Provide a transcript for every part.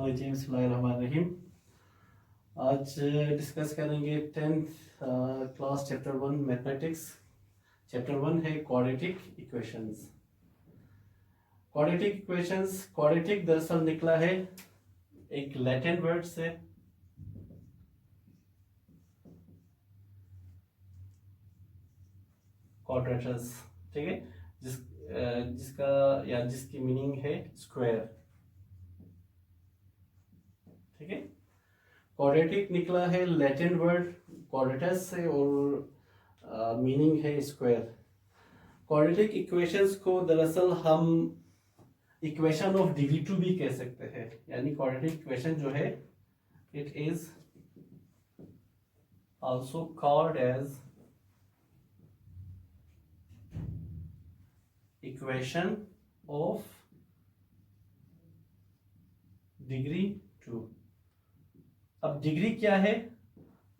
बिस्मिल्लाहिर्रहमानिर्रहीम। आज डिस्कस करेंगे 10th class chapter 1 mathematics. Chapter 1 है क्वाड्रेटिक इक्वेशंस। क्वाड्रेटिक दरअसल निकला है एक लैटिन वर्ड से, क्वाड्रेटस, ठीक है, जिसका या जिसकी मीनिंग है स्क्वायर, ठीक है। क्वाड्रेटिक निकला है लैटिन वर्ड क्वाड्रेटस से और मीनिंग है स्क्वायर। क्वाड्रेटिक इक्वेशंस को दरअसल हम इक्वेशन ऑफ डिग्री 2 भी कह सकते हैं, यानी क्वाड्रेटिक इक्वेशन जो है it is also called as equation of degree 2। अब डिग्री क्या है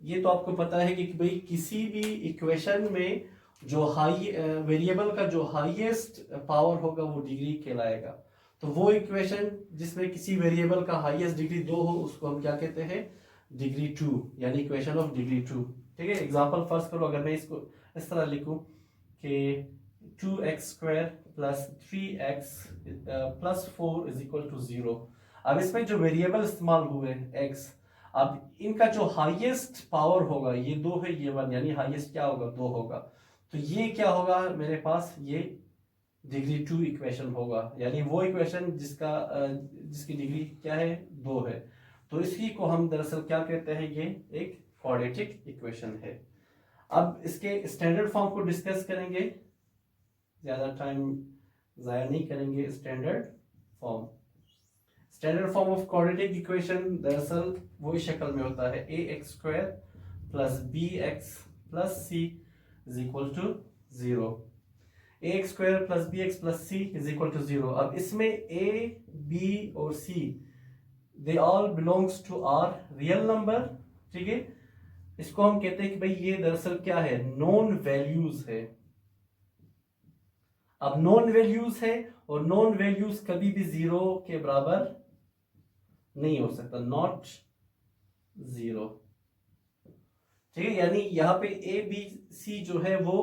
ये तो आपको पता है कि भाई किसी भी इक्वेशन में जो हाई वेरिएबल का जो हाईएस्ट पावर होगा वो डिग्री कहलाएगा। तो वो इक्वेशन जिसमें किसी वेरिएबल का हाईएस्ट डिग्री 2 हो उसको हम क्या कहते हैं, डिग्री 2, यानी इक्वेशन ऑफ डिग्री 2, ठीक है। एग्जांपल फर्स्ट करो, अगर मैं इसको इस तरह लिखूं कि 2x² plus 3x plus 4 is equal to 0। अब इसमें जो वेरिएबल इस्तेमाल हुए x, अब इनका जो हाईएस्ट पावर होगा ये 2 है, ये 1, यानी हाईएस्ट क्या होगा, 2 होगा। तो ये क्या होगा मेरे पास, ये डिग्री 2 इक्वेशन होगा, यानी वो इक्वेशन जिसकी डिग्री क्या है, 2 है। तो इसी को हम दरअसल क्या कहते हैं, ये एक क्वाड्रेटिक इक्वेशन है। अब इसके स्टैंडर्ड फॉर्म को डिस्कस करेंगे, ज्यादा टाइम जाया नहीं करेंगे। Standard form of quadratic equation दरअसल वही शक्ल में होता है, ax² plus bx plus c is equal to 0। ax² plus bx plus c is equal to 0। अब इसमें a, b और c they all belongs to R real number, ठीक है। इसको हम कहते हैं कि भाई ये दरअसल क्या है, नॉन वैल्यूज है। अब नॉन वैल्यूज है और नॉन वैल्यूज कभी भी 0 के बराबर नहीं हो सकता, नॉट 0, ठीक है। यानी यहाँ पे ए बी सी जो है वो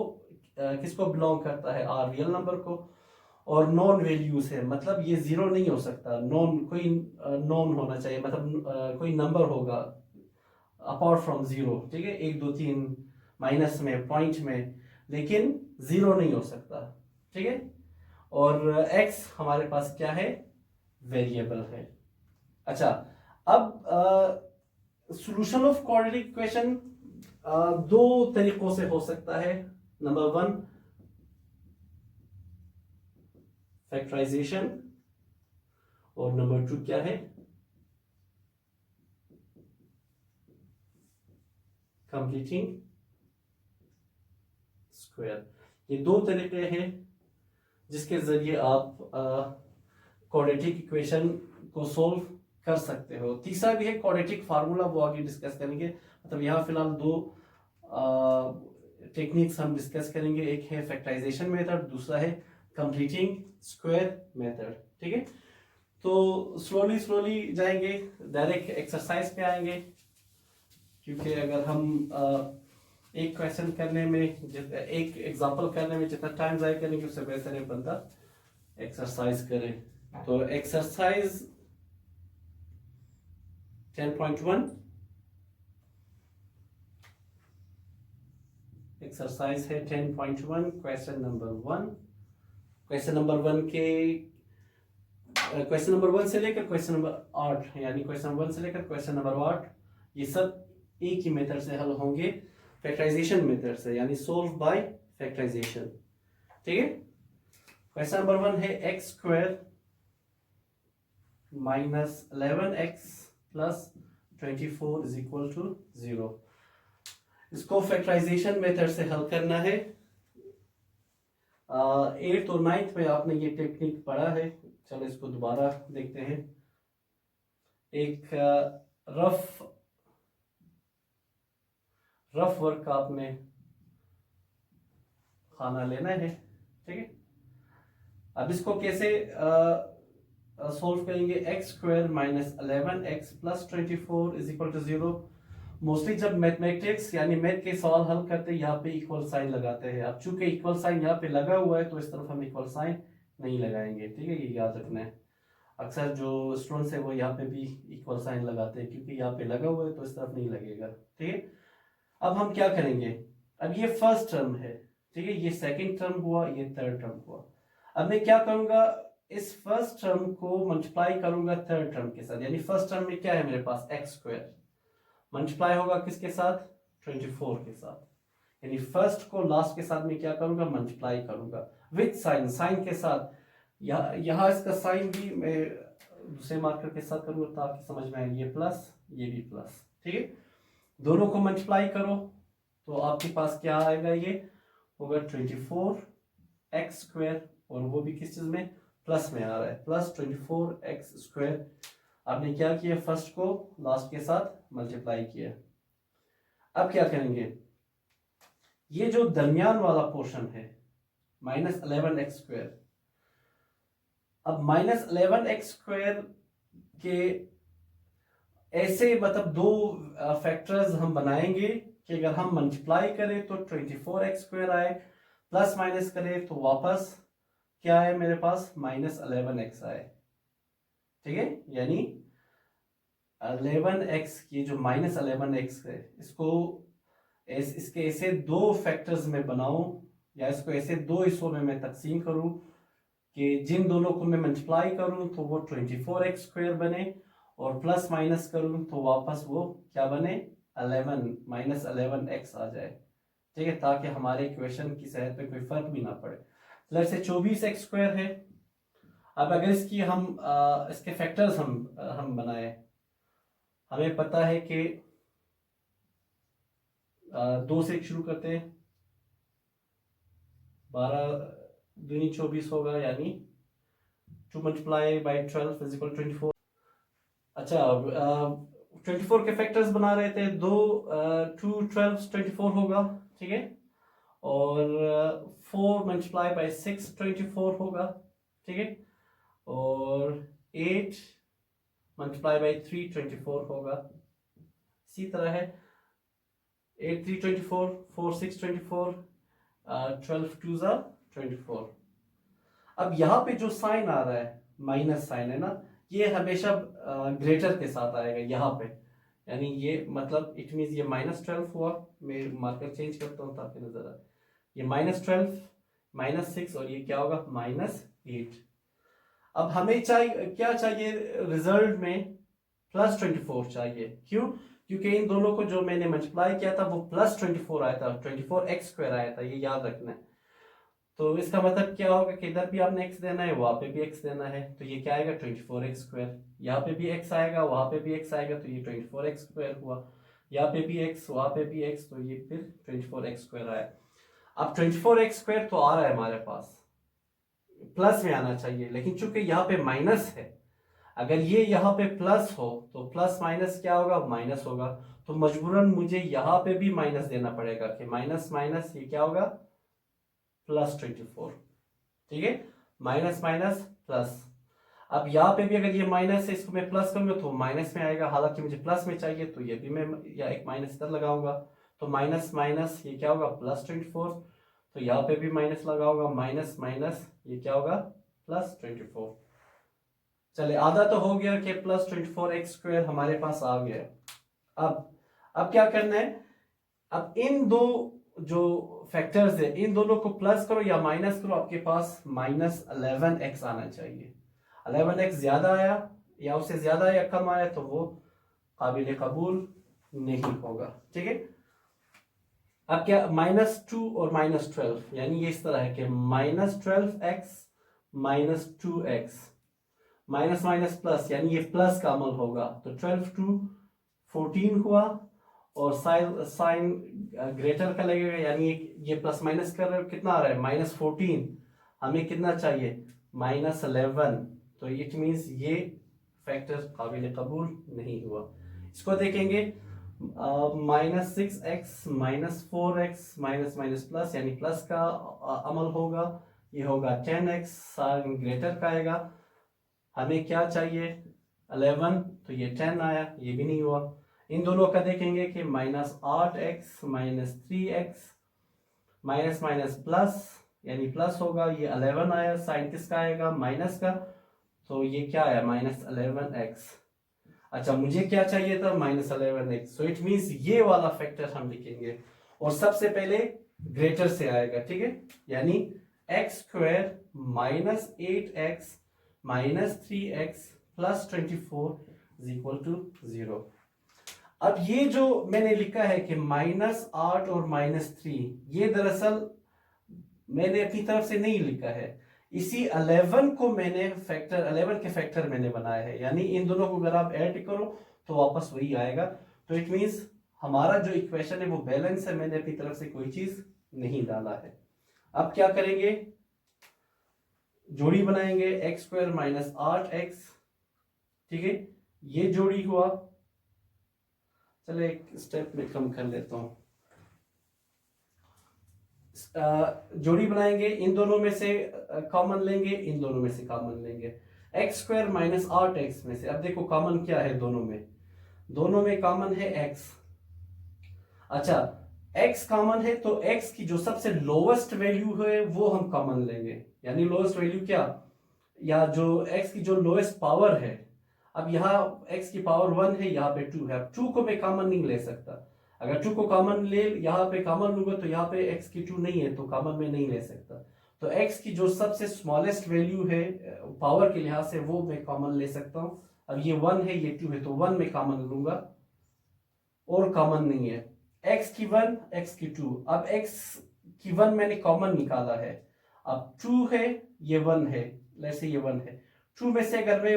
किसको बिलोंग करता है, आर रियल नंबर को, और नॉन वैल्यूज है, मतलब ये 0 नहीं हो सकता। नॉन कोई नॉन होना चाहिए, मतलब कोई नंबर होगा अपार्ट फ्रॉम 0, ठीक है, 1 2 3 माइनस में, पॉइंट में, लेकिन 0 नहीं हो सकता, ठीक है। और x हमारे पास क्या है, वेरिएबल है। अच्छा, अब सॉल्यूशन ऑफ क्वाड्रेटिक इक्वेशन दो तरीकों से हो सकता है। नंबर 1 फैक्टराइजेशन, और नंबर 2 क्या है, कंप्लीटिंग स्क्वायर। ये दो तरीके हैं जिसके जरिए आप क्वाड्रेटिक इक्वेशन को सोल्व कर सकते हो। तीसरा भी है क्वाड्रेटिक फार्मूला, वो आगे डिस्कस करेंगे। मतलब यहाँ फिलहाल दो टेक्निक्स हम डिस्कस करेंगे, एक है फैक्टराइजेशन मेथड, दूसरा है कंप्लीटिंग स्क्वायर मेथड, ठीक है। तो स्लोली जाएंगे, डायरेक्ट एक्सरसाइज पे आएंगे, क्योंकि अगर हम एक क्वेश्चन करने में, एक एग्जांपल करने में जितना टाइम जाया करेंगे उससे बेहतर है बंदा एक्सरसाइज करे। तो एक्सरसाइज 10.1 एक्सरसाइज है 10.1, क्वेश्चन नंबर 1। क्वेश्चन नंबर 1 के क्वेश्चन नंबर 1 से लेकर क्वेश्चन नंबर 8, यानी क्वेश्चन नंबर 1 से लेकर क्वेश्चन नंबर 8, ये सब एक ही मेथड से हल होंगे, फैक्टराइजेशन मेथड से, यानी सोल्व बाय फैक्टराइजेशन, ठीक है। क्वेश्चन नंबर 1 है x² minus 11x plus 24 is equal to 0। इसको फैक्टराइजेशन मेथड से हल करना है। 8th और 9th में आपने ये टेक्निक पढ़ा है, चलो इसको दोबारा देखते हैं। एक रफ वर्क आपने खाना लेना है, ठीक है। अब इसको कैसे सॉल्व करेंगे x square minus 11x plus 24 is equal to 0। Mostly जब मैथमेटिक्स यानी मैथ के सवाल हल करते हैं यहाँ पे इक्वल साइन लगाते हैं। अब चूंकि इक्वल साइन यहाँ पे लगा हुआ है तो इस तरफ हम इक्वल साइन नहीं लगाएंगे, ठीक है, ये याद रखना है। अक्सर जो स्टूडेंट्स है वो यहाँ पे भी इक्वल साइन लगाते हैं क्योंकि यहाँ पे लगा हुआ है तो इस तरफ नहीं लगेगा, ठीक है। अब हम क्या करेंगे, अब ये फर्स्ट टर्म है, ठीक है, ये सेकंड टर्म हुआ, ये थर्ड टर्म हुआ। अब मैं क्या करूंगा, इस फर्स्ट टर्म को मल्टीप्लाई करूंगा थर्ड टर्म के साथ, यानी फर्स्ट टर्म में क्या है मेरे पास एक्स स्क्वायर, मल्टीप्लाई होगा किसके साथ, 24 के साथ, यानी फर्स्ट को लास्ट के साथ में क्या करूंगा, मल्टीप्लाई करूंगा विद साइन, साइन के साथ। यहाँ इसका साइन भी मैं दूसरे मार्कर के साथ करूंगा ताकि समझ में आए, ये प्लस ये भी प्लस, ठीक है। दोनों को मल्टीप्लाई करो तो आपके पास क्या आएगा, ये होगा 24x स्क्वायर, और वो भी किस चीज में, प्लस में आ रहा है, प्लस 24x स्क्वायर। आपने क्या किया, फर्स्ट को लास्ट के साथ मल्टीप्लाई किया। अब क्या करेंगे, ये जो दरमियान वाला पोर्शन है माइनस 11x स्क्वायर, अब माइनस 11x स्क्वायर के ऐसे मतलब दो फैक्टर्स हम बनाएंगे कि अगर हम मल्टीप्लाई करें तो 24x स्क्वायर आए, प्लस माइनस करें तो वापस क्या है मेरे पास, माइनस 11x आए, ठीक है। यानी 11x, ये जो माइनस 11x है इसको इसके ऐसे दो फैक्टर्स में बनाऊं, या इसको ऐसे दो हिस्सों में मैं तकसीम करूं कि जिन दोनों को मैं मल्टीप्लाई करूं तो वो 24x स्क्वायर बने, और प्लस माइनस करूं तो वापस वो क्या बने, 11 माइनस 11x आ जाए, ठीक है, ताकि हमारे इक्वेशन की सेहत पे कोई फर्क भी ना पड़े। लेट्स से 24x स्क्वायर है। अब अगर इसकी हम इसके फैक्टर्स हम बनाए, हमें पता है कि 2 से शुरू करते हैं, 12 दूनी 24 होगा, यानी 2 मल्टीप्लाई बाई 12 इज इक्वल 24। अच्छा, 24 के फैक्टर्स बना रहे थे, 2 2 12 24 होगा, ठीक है, और 4 मल्टीप्लाई बाई 6 24 होगा, ठीक है, और 8 मल्टीप्लाई बाई 3 24 होगा। इसी तरह है 8 3 24, 4 6 24, 12 2 24। अब यहाँ पे जो साइन आ रहा है माइनस साइन है ना, ये हमेशा ग्रेटर के साथ आएगा यहाँ पे, यानी ये मतलब इट मीन ये -12 हुआ। मैं मार्कर चेंज करता हूँ ताकि नजर आए, ये -12 -6 और ये क्या होगा, -8। अब हमें चाहिए क्या चाहिए, रिजल्ट में +24 चाहिए। क्यों, क्योंकि इन दोनों को जो मैंने मल्टीप्लाई किया था वो +24 आया था, 24x स्क्वायर आया था, ये याद रखना है। तो इसका मतलब क्या होगा कि इधर भी आपने x देना है, वहां पे भी x देना है, तो ये क्या आएगा, 24x स्क्वायर। यहाँ पे भी x आएगा, वहां पे भी x आएगा, तो ये 24x स्क्वायर हुआ। यहाँ पे भी x, वहां पे भी x, तो ये फिर 24x स्क्वायर आया। अब 24x स्क्वायर तो आ रहा है हमारे पास, प्लस में आना चाहिए, लेकिन चूंकि यहाँ पे माइनस है, अगर ये यहाँ पे प्लस हो तो प्लस माइनस क्या होगा, माइनस होगा, तो मजबूरन मुझे यहाँ पे भी माइनस देना पड़ेगा कि माइनस माइनस ये क्या होगा, +24, ठीक है, माइनस माइनस प्लस। अब यहाँ पे भी अगर ये माइनस है, इसको मैं प्लस करूंगा तो माइनस में आएगा, हालांकि मुझे प्लस में चाहिए तो ये भी मैं या एक माइनस इधर लगाऊंगा, तो माइनस माइनस ये क्या होगा, +24, तो यहाँ पे भी माइनस लगाऊंगा, माइनस माइनस ये क्या होगा, +24। चले, आधा तो हो गया कि +24x स्क्वायर हमारे पास आ गया। अब क्या करना है, अब इन दो जो फैक्टर्स है इन दोनों को प्लस करो या माइनस करो, आपके पास -11x आना चाहिए। 11x ज्यादा आया या उससे ज्यादा या कम आया तो वो काबिल कबूल नहीं होगा, ठीक है। अब क्या, -2 और -12, यानी ये इस तरह है कि -12x -2x, minus minus plus, यानी ये प्लस का अमल होगा, तो 12 2 14 हुआ, और साइन ग्रेटर का लगेगा, यानी ये प्लस माइनस कर रहे हो, कितना आ रहा है, -14, हमें कितना चाहिए, -11, तो इट मींस ये फैक्टर काबिल कबूल नहीं हुआ। इसको देखेंगे, -6x -4x minus minus plus, यानी प्लस का अमल होगा, ये होगा 10x, साइन ग्रेटर का आएगा, हमें क्या चाहिए 11, तो ये 10 आया, ये भी नहीं हुआ। इन दोनों का देखेंगे कि -8x minus 3x minus minus plus, यानी प्लस होगा, ये 11 आया, साइन किसका आएगा माइनस का, तो ये क्या आया -11x। अच्छा मुझे क्या चाहिए था -11x, सो इट मींस ये वाला फैक्टर हम लिखेंगे और सबसे पहले ग्रेटर से आएगा, ठीक है, यानी x² minus 8x minus 3x plus 24 is equal to 0। अब ये जो मैंने लिखा है कि -8 और -3, ये दरअसल मैंने अपनी तरफ से नहीं लिखा है, इसी 11 को मैंने फैक्टर 11 के फैक्टर मैंने बनाया है, यानी इन दोनों को अगर आप ऐड करो तो वापस वही आएगा। तो इट मींस हमारा जो इक्वेशन है वो बैलेंस है, मैंने अपनी तरफ से कोई चीज नहीं डाला है। अब क्या करेंगे, जोड़ी बनाएंगे x² माइनस 8x, ठीक है, ये जोड़ी हुआ। चले एक स्टेप में कम कर लेता हूं, जोड़ी बनाएंगे, इन दोनों में से कॉमन लेंगे, इन दोनों में से कॉमन लेंगे, x² माइनस 8x में से। अब देखो कॉमन क्या है दोनों में, दोनों में कॉमन है x। अच्छा x कॉमन है तो x की जो सबसे लोवेस्ट वैल्यू है वो हम कॉमन लेंगे, यानी लोवेस्ट वैल्यू क्या, या जो x की जो लोएस्ट पावर है, अब यहाँ x की पावर 1 है, यहाँ पे 2 है, अब 2 को मैं कॉमन नहीं ले सकता, अगर 2 को कॉमन ले यहाँ पे कॉमन लूंगा तो यहाँ पे x की 2 नहीं है तो कॉमन में नहीं ले सकता, तो x की जो सबसे स्मॉलेस्ट वैल्यू है पावर के लिहाज से वो मैं कॉमन ले सकता हूँ। अब ये 1 है ये 2 है तो 1 में कॉमन लूंगा और कॉमन नहीं है, x की 1 x की 2, अब x की 1 मैंने कॉमन निकाला है, अब 2 है ये 1 है, जैसे ये 1 है, 2 में से अगर मैं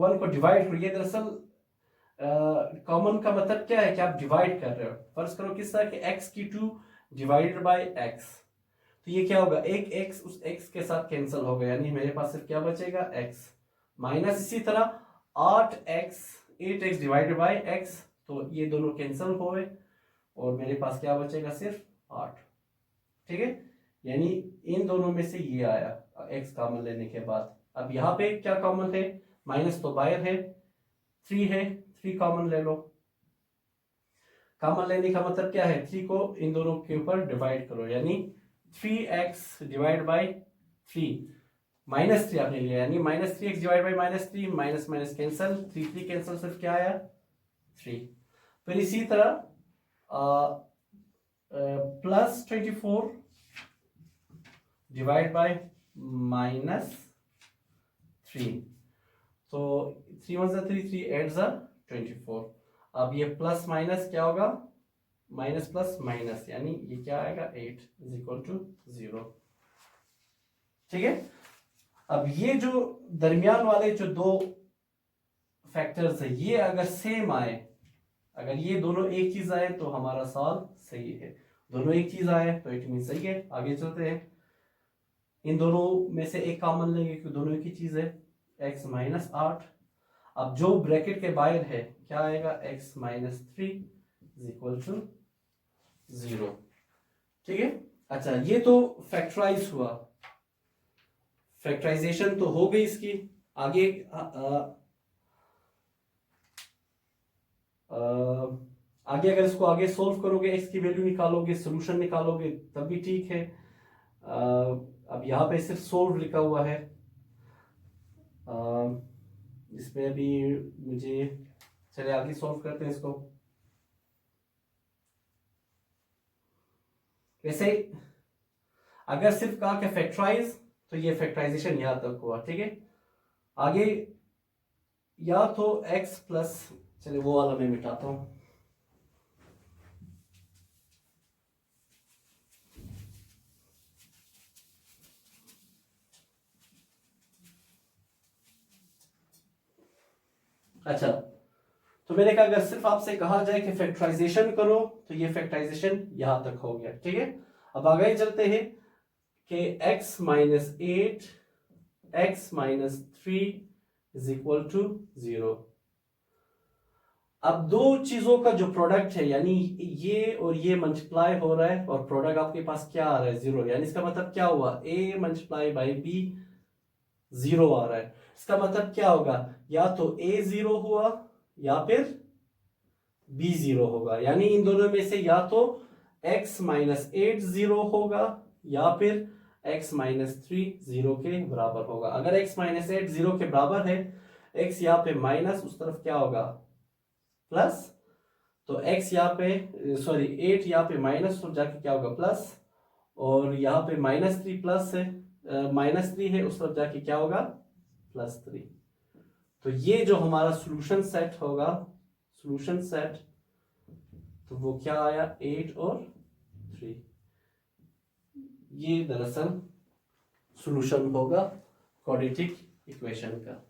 1 को डिवाइड करूँ, ये दरअसल कॉमन का मतलब क्या है कि आप डिवाइड कर रहे हो, फर्ज करो किस तरह के x की 2 डिवाइडेड बाय x, तो ये क्या होगा, एक x उस x के साथ कैंसिल होगा, यानी मेरे पास सिर्फ क्या बचेगा x, माइनस इसी तरह 8x डिवाइडेड बाय x, तो ये दोनों कैंसिल हो गए और मेरे पास क्या बचेगा सिर्फ 8, ठीक है, यानी इन दोनों में से ये आया x कॉमन लेने के बाद। अब यहाँ पे क्या कॉमन है, माइनस तो बाहर है, 3 है, 3 कॉमन ले लो, कॉमन लेने का मतलब क्या है, 3 को इन दोनों के ऊपर डिवाइड करो, यानी 3x डिवाइड बाय 3, -3 आपने लिया, यानी -3x divide by -3, minus minus cancel, 3 cancel, सिर्फ क्या आया 3। फिर इसी तरह +24 डिवाइड बाय -3, तो 3 1 3 3 8 24। अब ये प्लस माइनस क्या होगा, माइनस प्लस माइनस, यानी ये क्या आएगा 8 इज इक्वल टू 0, ठीक है। अब ये जो दरमियान वाले जो दो फैक्टर्स है ये अगर सेम आए, अगर ये दोनों एक चीज आए तो हमारा सॉल्व सही है, दोनों एक चीज आए तो इट मीन सही है। आगे चलते हैं, इन दोनों में से एक कॉमन लेंगे क्योंकि दोनों एक ही चीज है, x माइनस 8, अब जो ब्रैकेट के बाहर है क्या आएगा x minus 3 is equal to 0, ठीक है। अच्छा ये तो फैक्टराइज हुआ, फैक्टराइजेशन तो हो गई इसकी। आगे आगे अगर इसको आगे सोल्व करोगे, x की वैल्यू निकालोगे, सोल्यूशन निकालोगे तब भी ठीक है। अब यहाँ पे सिर्फ सोल्व लिखा हुआ है, इसमें अभी मुझे, चले आगे सोल्व करते हैं इसको। वैसे अगर सिर्फ कहा कि फैक्टराइज तो ये फैक्टराइजेशन यहां तक हुआ, ठीक है। आगे या तो x प्लस, चलिए वो वाला मैं मिटाता हूं, अच्छा तो मैंने कहा अगर सिर्फ आपसे कहा जाए कि फैक्टराइजेशन करो तो ये फैक्टराइजेशन यहां तक हो गया, ठीक है। अब आगे चलते हैं कि x minus 8 x minus 3 is equal to 0। अब दो चीजों का जो प्रोडक्ट है, यानी ये और ये मल्टीप्लाई हो रहा है और प्रोडक्ट आपके पास क्या आ रहा है 0, यानी इसका मतलब क्या हुआ, a मल्टीप्लाई बाई b 0 आ रहा है। इसका मतलब क्या होगा, या तो a 0 हुआ या फिर b 0 होगा, यानी इन दोनों में से या तो x माइनस 8 0 होगा या फिर x माइनस 3 0 के बराबर होगा। अगर x माइनस 8 0 के बराबर है, x यहाँ पे माइनस, उस तरफ क्या होगा प्लस, तो x यहाँ पे सॉरी 8 यहाँ पे माइनस हो जाके क्या होगा प्लस, और यहाँ पे माइनस 3 प्लस है, माइनस 3 है, उस तरफ जाके क्या होगा प्लस 3। तो ये जो हमारा सॉल्यूशन सेट होगा, सॉल्यूशन सेट, तो वो क्या आया 8 और 3, ये दरअसल सॉल्यूशन होगा क्वाड्रेटिक इक्वेशन का।